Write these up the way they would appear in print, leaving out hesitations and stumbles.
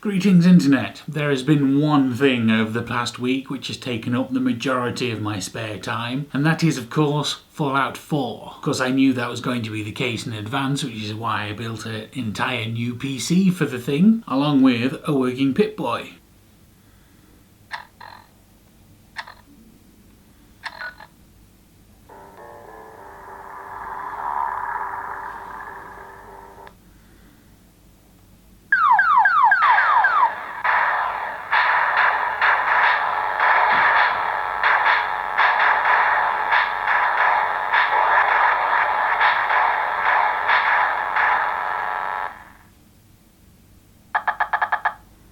Greetings Internet. There has been one thing over the past week which has taken up the majority of my spare time, and that is of course Fallout 4. Of course I knew that was going to be the case in advance, which is why I built an entire new PC for the thing, along with a working Pip-Boy.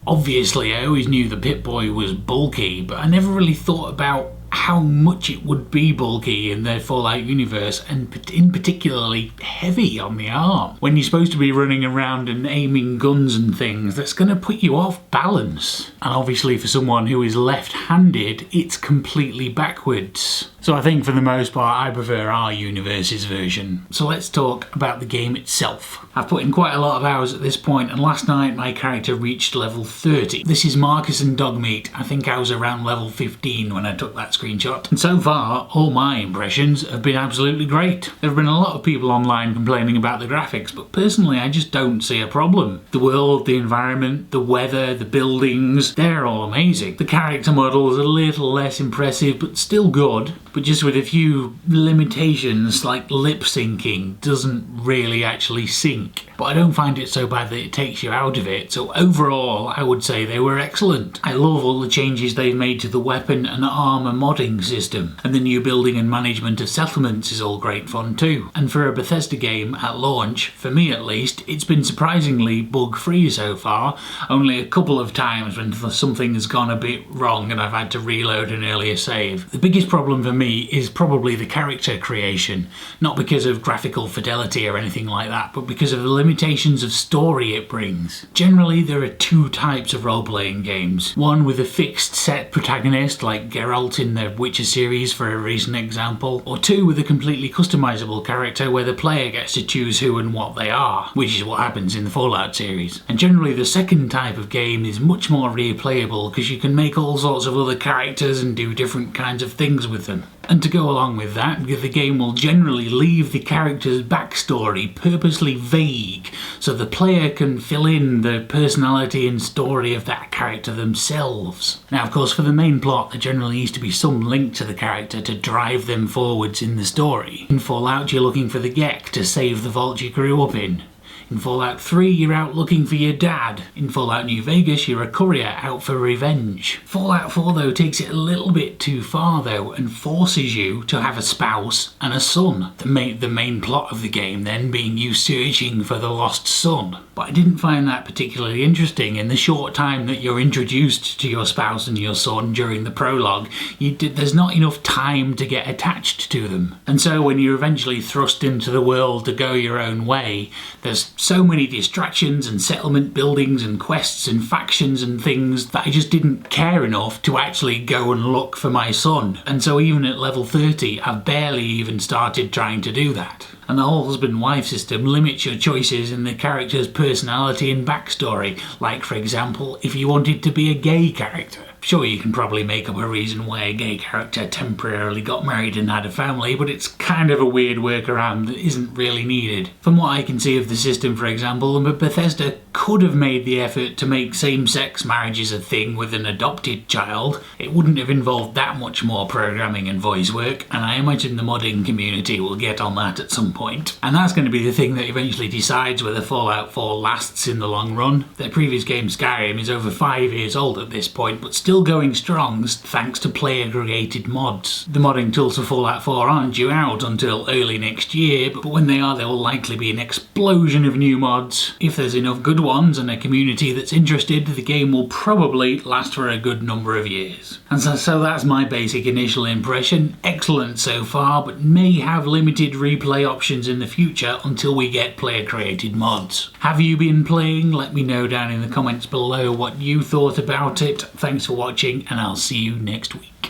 Obviously, I always knew the Pip-Boy was bulky, but I never really thought about how much it would be bulky in the Fallout universe, and in particularly heavy on the arm. When you're supposed to be running around and aiming guns and things, that's going to put you off balance. And obviously for someone who is left-handed, it's completely backwards. So I think for the most part I prefer our universe's version. So let's talk about the game itself. I've put in quite a lot of hours at this point, and last night my character reached level 30. This is Marcus and Dogmeat. I think I was around level 15 when I took that screenshot. And so far, all my impressions have been absolutely great. There have been a lot of people online complaining about the graphics, but personally I just don't see a problem. The world, the environment, the weather, the buildings, they're all amazing. The character model is a little less impressive, but still good. But just with a few limitations, like lip syncing doesn't really actually sync. But I don't find it so bad that it takes you out of it, so overall I would say they were excellent. I love all the changes they've made to the weapon and armour modding system, and the new building and management of settlements is all great fun too. And for a Bethesda game at launch, for me at least, it's been surprisingly bug free so far, only a couple of times when something has gone a bit wrong and I've had to reload an earlier save. The biggest problem for me is probably the character creation, not because of graphical fidelity or anything like that, but because of the limitations of story it brings. Generally there are two types of role-playing games. One with a fixed set protagonist like Geralt in the Witcher series for a recent example, or two with a completely customizable character where the player gets to choose who and what they are, which is what happens in the Fallout series. And generally the second type of game is much more replayable because you can make all sorts of other characters and do different kinds of things with them. And to go along with that, the game will generally leave the character's backstory purposely vague so the player can fill in the personality and story of that character themselves. Now of course for the main plot there generally needs to be some link to the character to drive them forwards in the story. In Fallout you're looking for the Gek to save the vault you grew up in. In Fallout 3, you're out looking for your dad. In Fallout New Vegas, you're a courier out for revenge. Fallout 4, though, takes it a little bit too far, though, and forces you to have a spouse and a son. The main plot of the game, then, being you searching for the lost son. But I didn't find that particularly interesting. In the short time that you're introduced to your spouse and your son during the prologue, there's not enough time to get attached to them. And so when you're eventually thrust into the world to go your own way, there's so many distractions and settlement buildings and quests and factions and things that I just didn't care enough to actually go and look for my son. And so even at level 30, I've barely even started trying to do that. And the whole husband-wife system limits your choices in the character's personality and backstory. Like, for example, if you wanted to be a gay character. Sure, you can probably make up a reason why a gay character temporarily got married and had a family, but it's kind of a weird workaround that isn't really needed. From what I can see of the system, for example, Bethesda could have made the effort to make same-sex marriages a thing with an adopted child. It wouldn't have involved that much more programming and voice work, and I imagine the modding community will get on that at some point. And that's going to be the thing that eventually decides whether Fallout 4 lasts in the long run. Their previous game Skyrim is over 5 years old at this point, but still going strong thanks to player-created mods. The modding tools for Fallout 4 aren't due out until early next year, but when they are there will likely be an explosion of new mods. If there's enough good ones and a community that's interested, the game will probably last for a good number of years. And so that's my basic initial impression. Excellent so far, but may have limited replay options in the future until we get player-created mods. Have you been playing? Let me know down in the comments below what you thought about it. Thanks for watching, and I'll see you next week.